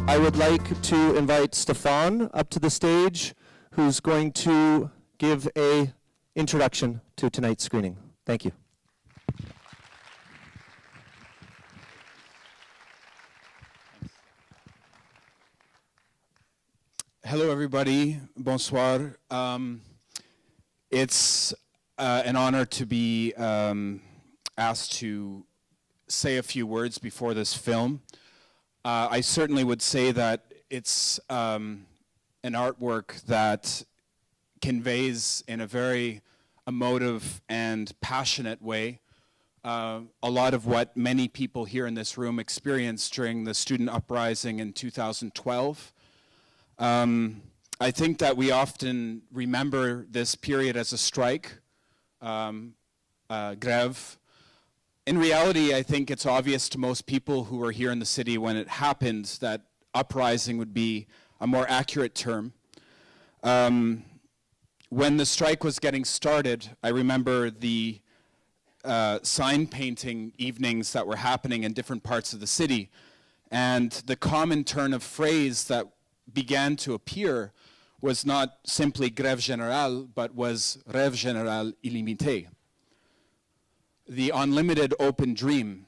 I would like to invite Stefan up to the stage, who's going to give an introduction to tonight's screening. Thank you. Hello, everybody. Bonsoir. It's an honor to be asked to say a few words before this film. I certainly would say that it's an artwork that conveys in a very emotive and passionate way a lot of what many people here in this room experienced during the student uprising in 2012. I think that we often remember this period as a strike, grève. In reality, I think it's obvious to most people who were here in the city when it happened that uprising would be a more accurate term. When the strike was getting started, I remember the sign painting evenings that were happening in different parts of the city, and the common turn of phrase that began to appear was not simply grève générale, but was rêve général illimité. The unlimited open dream.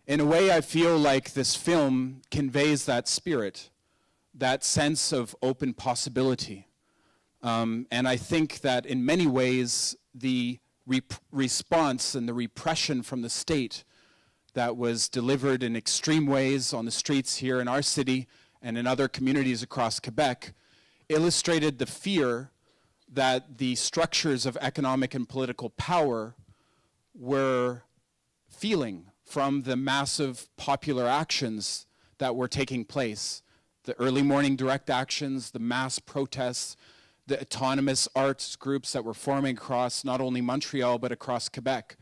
In a way, I feel like this film conveys that spirit, that sense of open possibility. And I think that in many ways, the response and the repression from the state that was delivered in extreme ways on the streets here in our city and in other communities across Quebec illustrated the fear that the structures of economic and political power were feeling from the massive popular actions that were taking place. The early morning direct actions, the mass protests, the autonomous arts groups that were forming across not only Montreal but across Quebec.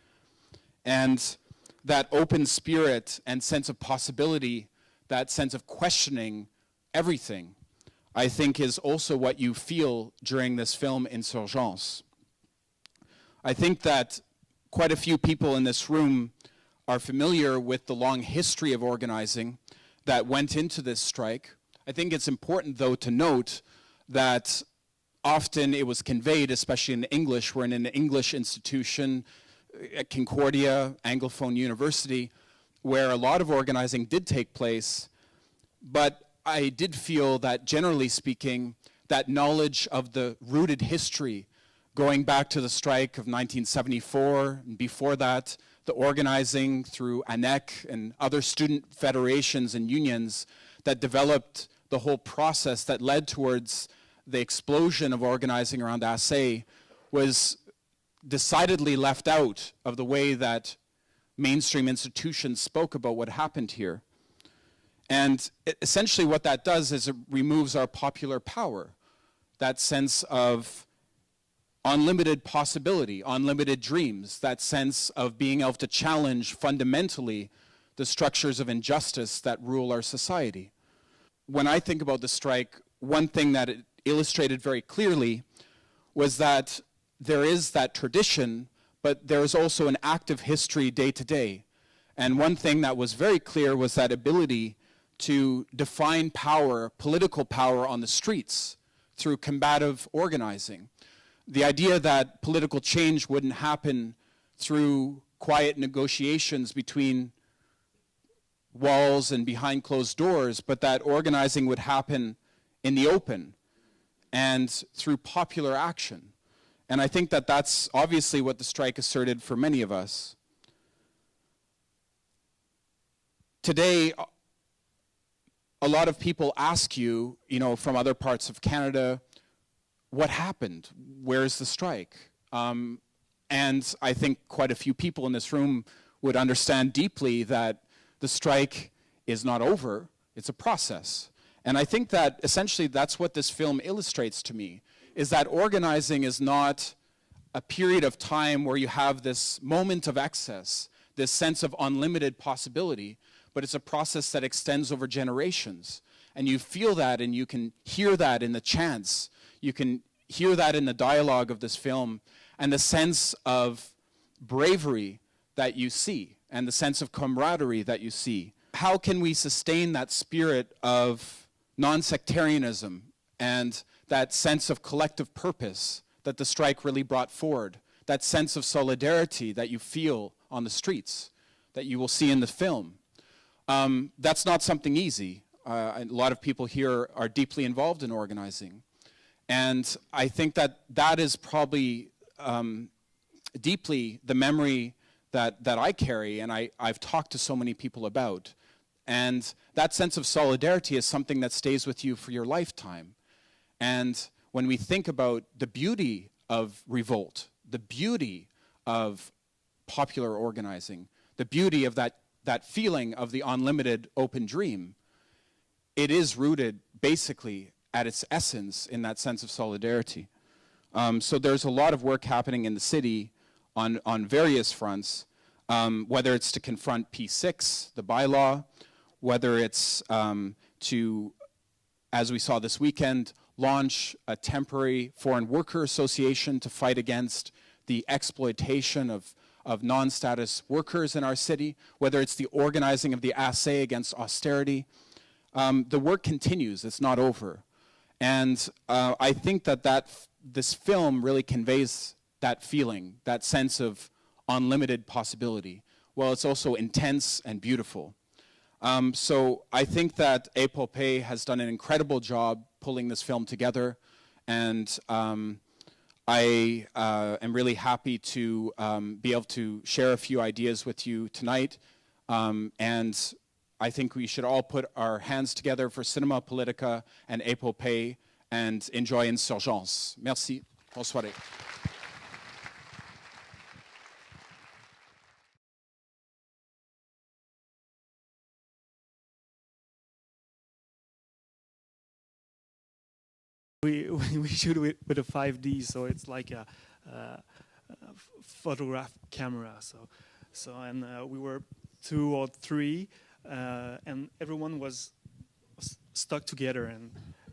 And that open spirit and sense of possibility, that sense of questioning everything, I think is also what you feel during this film, Insurgence. I think that quite a few people in this room are familiar with the long history of organizing that went into this strike. I think it's important, though, to note that often it was conveyed, especially in English, we're in an English institution at Concordia, Anglophone University, where a lot of organizing did take place, but I did feel that, generally speaking, that knowledge of the rooted history going back to the strike of 1974, and before that, the organizing through ANEC and other student federations and unions that developed the whole process that led towards the explosion of organizing around ASA was decidedly left out of the way that mainstream institutions spoke about what happened here. And essentially what that does is it removes our popular power, that sense of unlimited possibility, unlimited dreams, that sense of being able to challenge fundamentally the structures of injustice that rule our society. When I think about the strike, one thing that it illustrated very clearly was that there is that tradition, but there is also an active history day to day. And one thing that was very clear was that ability to define power, political power on the streets through combative organizing. The idea that political change wouldn't happen through quiet negotiations between walls and behind closed doors, but that organizing would happen in the open and through popular action. And I think that that's obviously what the strike asserted for many of us. Today, a lot of people ask you, from other parts of Canada, what happened? Where's the strike? And I think quite a few people in this room would understand deeply that the strike is not over, it's a process. And I think that essentially that's what this film illustrates to me, is that organizing is not a period of time where you have this moment of excess, this sense of unlimited possibility, but it's a process that extends over generations. And you feel that, and you can hear that in the chants. You can hear that in the dialogue of this film, and the sense of bravery that you see, and the sense of camaraderie that you see how can we sustain that spirit of non-sectarianism and that sense of collective purpose that the strike really brought forward, that sense of solidarity that you feel on the streets, that you will see in the film? That's not something easy. A lot of people here are deeply involved in organizing. And I think that that is probably deeply the memory that I carry and I've talked to so many people about. And that sense of solidarity is something that stays with you for your lifetime. And when we think about the beauty of revolt, the beauty of popular organizing, the beauty of that feeling of the unlimited open dream, it is rooted basically at its essence in that sense of solidarity. So there's a lot of work happening in the city on various fronts, whether it's to confront P6, the bylaw, whether it's to, as we saw this weekend, launch a temporary foreign worker association to fight against the exploitation of non-status workers in our city, whether it's the organizing of the assay against austerity. The work continues, it's not over. And I think that this film really conveys that feeling, that sense of unlimited possibility. Well, it's also intense and beautiful. So I think that Épopée has done an incredible job pulling this film together, and I am really happy to be able to share a few ideas with you tonight, and I think we should all put our hands together for Cinema Politica and Épopée and enjoy Insurgence. Merci. Bonne soirée. We shoot with a 5D, so it's like a photograph camera. And we were 2 or 3, and everyone was stuck together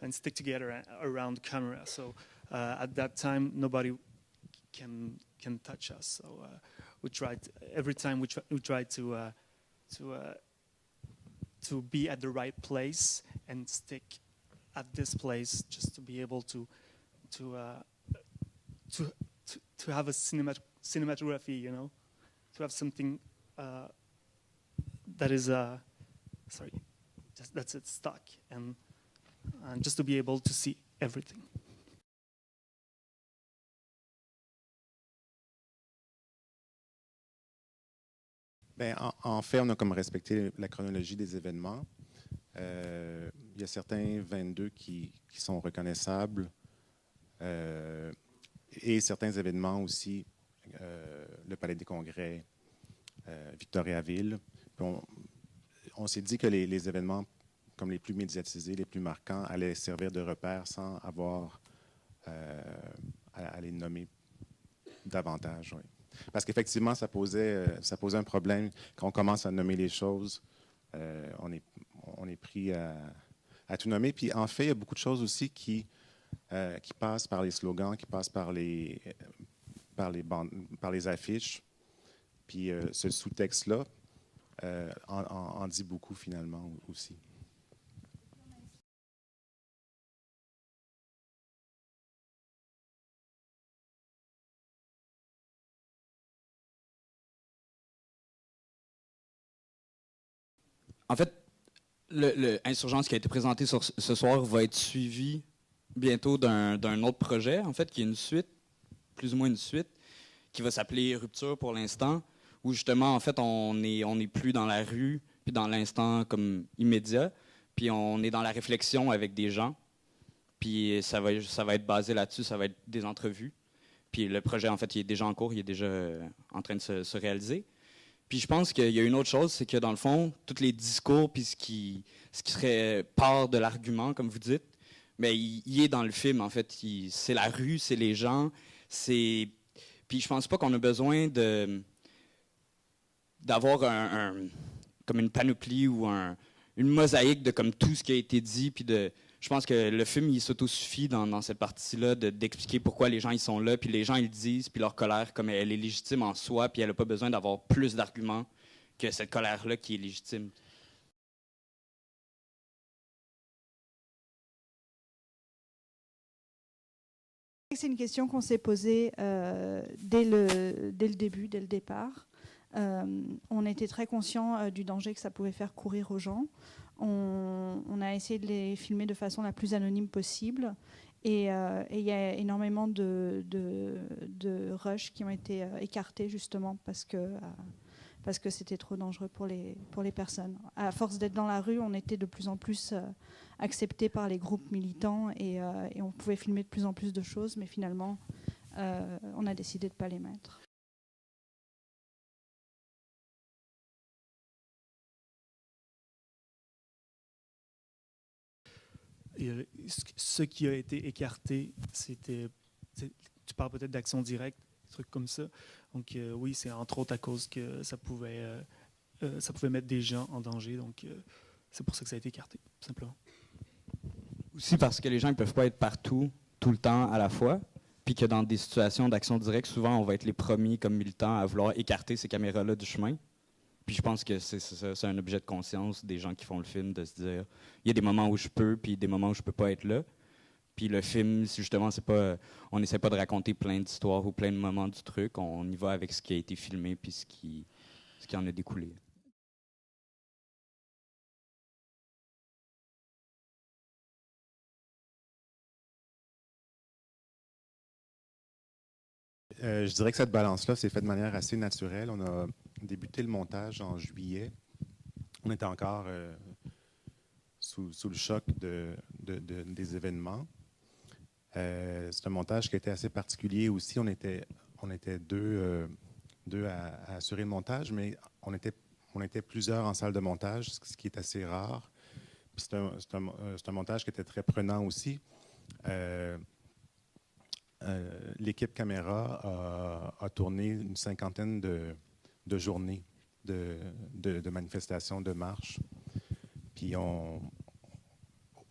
and stick together around the camera. So at that time, nobody can touch us. So we tried every time we tried to be at the right place and stick at this place, just to be able to have a cinematography, you know, to have something that is that's it stuck, and just to be able to see everything. Ben, en fait, on a comme respecté la chronologie des événements. Il y a certains 22 qui sont reconnaissables et certains événements aussi, le Palais des Congrès, Victoriaville. On s'est dit que les événements comme les plus médiatisés, les plus marquants, allaient servir de repère sans avoir à les nommer davantage. Oui. Parce qu'effectivement, ça posait un problème. Quand on commence à nommer les choses, on est pris à tout nommer. Puis en fait, il y a beaucoup de choses aussi qui passent par les slogans, qui passent par les affiches. Puis ce sous-texte-là en dit beaucoup finalement aussi. En fait, le Insurgence qui a été présenté ce soir va être suivi bientôt d'un autre projet, en fait, qui est une suite, plus ou moins une suite, qui va s'appeler Rupture pour l'instant, où justement, en fait, on est plus dans la rue, puis dans l'instant comme immédiat, puis on est dans la réflexion avec des gens, puis ça va être basé là-dessus, ça va être des entrevues. Puis le projet, en fait, il est déjà en cours, il est déjà en train de se réaliser. Puis je pense qu'il y a une autre chose, c'est que dans le fond, tous les discours, puis ce qui serait part de l'argument, comme vous dites, mais il est dans le film, en fait. C'est la rue, c'est les gens, c'est... Puis je pense pas qu'on a besoin d'avoir comme une panoplie ou une mosaïque de comme tout ce qui a été dit, puis je pense que le film, il s'autosuffit dans cette partie-là d'expliquer pourquoi les gens ils sont là, puis les gens ils le disent, puis leur colère, comme elle est légitime en soi, puis elle n'a pas besoin d'avoir plus d'arguments que cette colère-là qui est légitime. c'est une question qu'on s'est posée dès le début, dès le départ. On était très conscient du danger que ça pouvait faire courir aux gens. On a essayé de les filmer de façon la plus anonyme possible. Et il y a énormément de rushs qui ont été écartés justement parce que c'était trop dangereux pour les personnes. À force d'être dans la rue, on était de plus en plus acceptés par les groupes militants et on pouvait filmer de plus en plus de choses, mais finalement, on a décidé de ne pas les mettre. Et ce qui a été écarté, tu parles peut-être d'action directe, des trucs comme ça. Donc oui, c'est entre autres à cause que ça pouvait mettre des gens en danger. Donc c'est pour ça que ça a été écarté, tout simplement. Aussi parce que les gens ne peuvent pas être partout, tout le temps, à la fois. Puis que dans des situations d'action directe, souvent, on va être les premiers comme militants à vouloir écarter ces caméras-là du chemin. Puis je pense que c'est un objet de conscience des gens qui font le film, de se dire, il y a des moments où je peux, puis des moments où je peux pas être là. Puis le film, justement, on n'essaie pas de raconter plein d'histoires ou plein de moments du truc. On y va avec ce qui a été filmé, puis ce qui en a découlé. Je dirais que cette balance-là s'est faite de manière assez naturelle. On a débuté le montage en juillet. On était encore sous le choc des événements. C'est un montage qui était assez particulier aussi. On était deux à assurer le montage, mais on était plusieurs en salle de montage, ce qui est assez rare. Puis c'est un montage qui était très prenant aussi. L'équipe caméra a tourné une cinquantaine de journées de manifestations, de marches. Puis au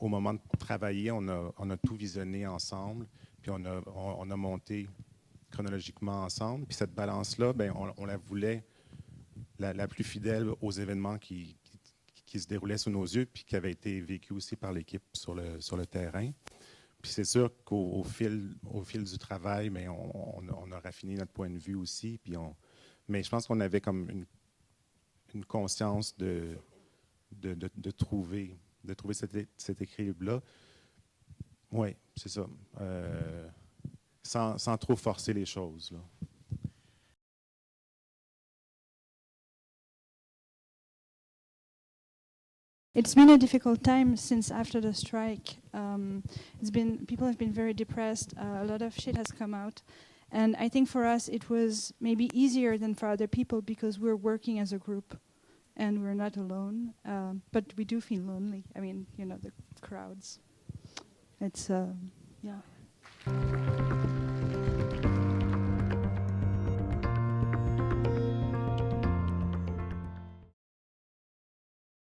moment de travailler, on a tout visionné ensemble, puis on a monté chronologiquement ensemble. Puis cette balance-là, ben, on la voulait la plus fidèle aux événements qui se déroulaient sous nos yeux, puis qui avaient été vécus aussi par l'équipe sur le terrain. Puis c'est sûr qu'au fil du travail, mais on a raffiné notre point de vue aussi. Mais je pense qu'on avait comme une conscience de trouver cet équilibre-là. Oui, c'est ça. Sans trop forcer les choses, là. It's been a difficult time since after the strike. People have been very depressed. A lot of shit has come out, and I think for us it was maybe easier than for other people because we're working as a group, and we're not alone. But we do feel lonely. I mean, the crowds. It's yeah.